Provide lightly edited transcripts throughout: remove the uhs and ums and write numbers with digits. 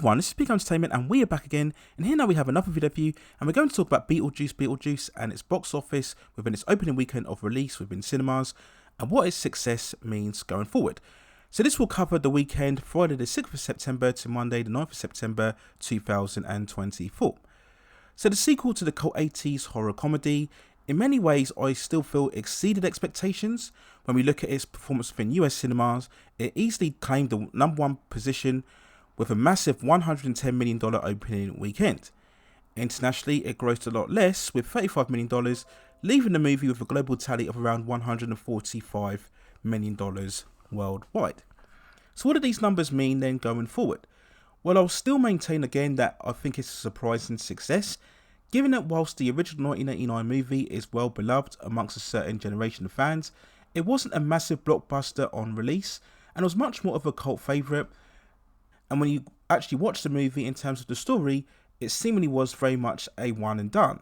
everyone, this is Big Entertainment and we are back again, and here now we have another video for you, and we're going to talk about Beetlejuice and its box office within its opening weekend of release within cinemas and what its success means going forward. So this will cover the weekend Friday the 6th of September to Monday the 9th of September 2024. So the sequel to the cult 80s horror comedy, in many ways I still feel exceeded expectations. When we look at its performance within US cinemas, it easily claimed the #1 position with a massive $110 million opening weekend. Internationally, it grossed a lot less, with $35 million, leaving the movie with a global tally of around $145 million worldwide. So what do these numbers mean then going forward? Well, I'll still maintain again that I think it's a surprising success, given that whilst the original 1989 movie is well beloved amongst a certain generation of fans, it wasn't a massive blockbuster on release and was much more of a cult favourite. And when you actually watch the movie in terms of the story, it seemingly was very much a one and done.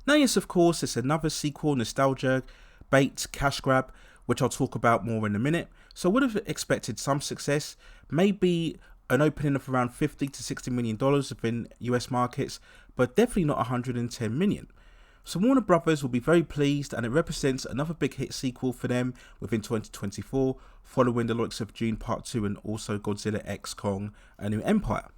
Now yes, of course, it's another sequel, nostalgia, bait, cash grab, which I'll talk about more in a minute. So I would have expected some success, maybe an opening of around $50 to $60 million within US markets, but definitely not 110 million. So Warner Brothers will be very pleased, and it represents another big hit sequel for them within 2024, following the likes of Dune Part 2 and also Godzilla x Kong: A New Empire.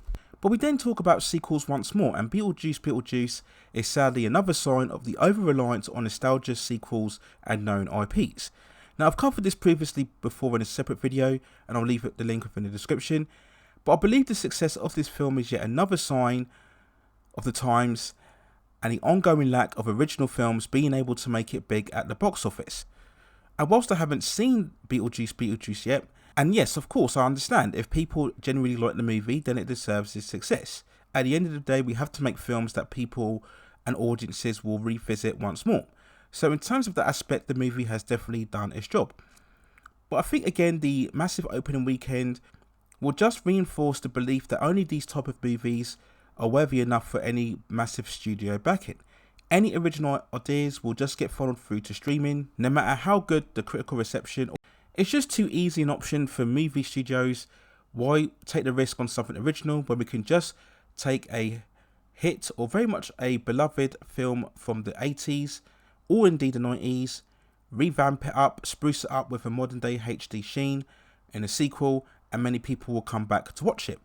But we then talk about sequels once more, and Beetlejuice is sadly another sign of the over-reliance on nostalgia sequels and known IPs. Now I've covered this previously before in a separate video, and I'll leave the link in the description, but I believe the success of this film is yet another sign of the times and the ongoing lack of original films being able to make it big at the box office. And whilst I haven't seen Beetlejuice yet, and yes, of course, I understand if people genuinely like the movie, then it deserves its success. At the end of the day, we have to make films that people and audiences will revisit once more. So in terms of that aspect, the movie has definitely done its job. But I think again, the massive opening weekend will just reinforce the belief that only these type of movies are worthy enough for any massive studio backing. Any original ideas will just get funneled through to streaming, no matter how good the critical reception. It's just too easy an option for movie studios. Why take the risk on something original when we can just take a hit or very much a beloved film from the 80s or indeed the 90s, revamp it up, spruce it up with a modern day HD sheen in a sequel, and many people will come back to watch it.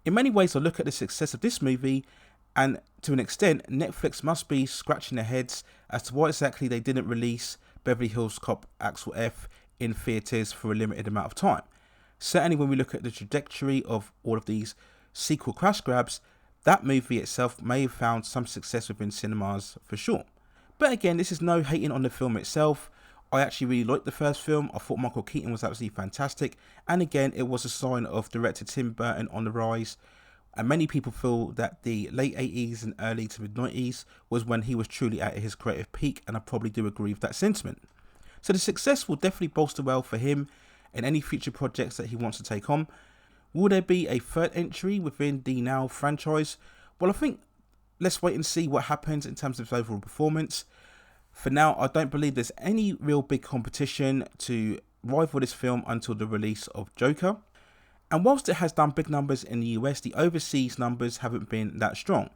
In many ways, I look at the success of this movie, and to an extent, Netflix must be scratching their heads as to why exactly they didn't release Beverly Hills Cop Axel F in theatres for a limited amount of time. Certainly when we look at the trajectory of all of these sequel crash grabs, that movie itself may have found some success within cinemas for sure. But again, this is no hating on the film itself. I actually really liked the first film. I thought Michael Keaton was absolutely fantastic, and again it was a sign of director Tim Burton on the rise, and many people feel that the late 80s and early to mid 90s was when he was truly at his creative peak, and I probably do agree with that sentiment. So the success will definitely bolster well for him in any future projects that he wants to take on. Will there be a third entry within the now franchise? Well, I think let's wait and see what happens in terms of his overall performance. For now, I don't believe there's any real big competition to rival this film until the release of Joker. And whilst it has done big numbers in the US, the overseas numbers haven't been that strong.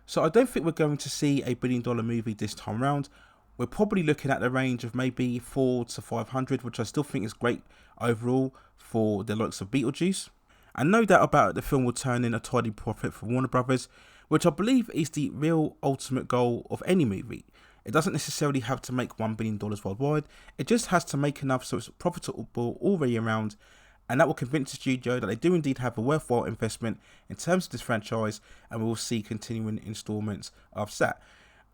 So I don't think we're going to see a $1 billion movie this time around. We're probably looking at the range of maybe 400 to 500, which I still think is great overall for the likes of Beetlejuice. And no doubt about it, the film will turn in a tidy profit for Warner Brothers, which I believe is the real ultimate goal of any movie. It doesn't necessarily have to make $1 billion worldwide, it just has to make enough so it's profitable all the way around, and that will convince the studio that they do indeed have a worthwhile investment in terms of this franchise, and we will see continuing installments of that.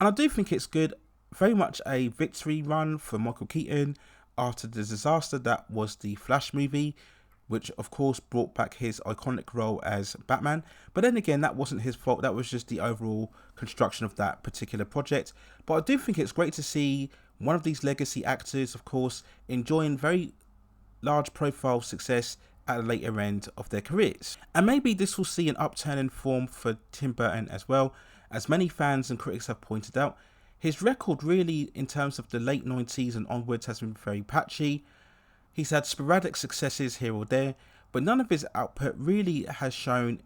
And I do think it's good, very much a victory run for Michael Keaton after the disaster that was the Flash movie, which of course brought back his iconic role as Batman. But then again, that wasn't his fault, that was just the overall construction of that particular project. But I do think it's great to see one of these legacy actors, of course, enjoying very large profile success at a later end of their careers. And maybe this will see an upturn in form for Tim Burton as well. As many fans and critics have pointed out, his record really in terms of the late 90s and onwards has been very patchy. He's had sporadic successes here or there, but none of his output really has shown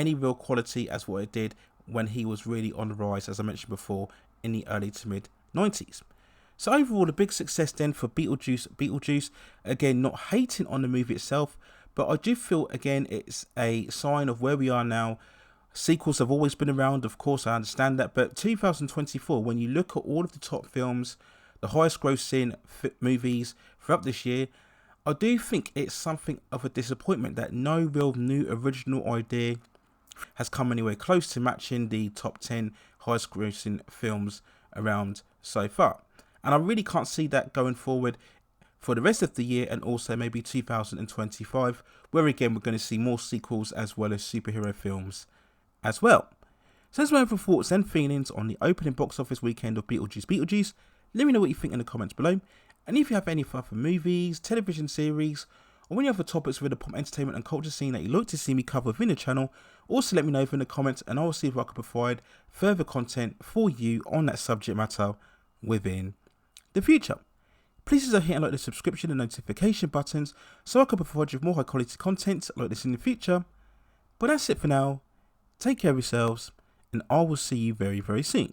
any real quality as what it did when he was really on the rise, as I mentioned before, in the early to mid 90s. So overall, a big success then for Beetlejuice. Again, not hating on the movie itself, but I do feel, again, it's a sign of where we are now. Sequels have always been around, of course, I understand that, but 2024, when you look at all of the top films, the highest grossing movies throughout this year, I do think it's something of a disappointment that no real new original idea has come anywhere close to matching the top 10 highest grossing films around so far. And I really can't see that going forward for the rest of the year, and also maybe 2025, where again we're going to see more sequels as well as superhero films as well. So that's my overall thoughts and feelings on the opening box office weekend of Beetlejuice. Let me know what you think in the comments below. And if you have any further movies, television series, or any other topics within the pop entertainment and culture scene that you'd like to see me cover within the channel, also let me know in the comments, and I will see if I can provide further content for you on that subject matter within the future. Please consider hitting like the subscription and notification buttons so I can provide you with more high quality content like this in the future. But that's it for now. Take care of yourselves, and I will see you very, very soon.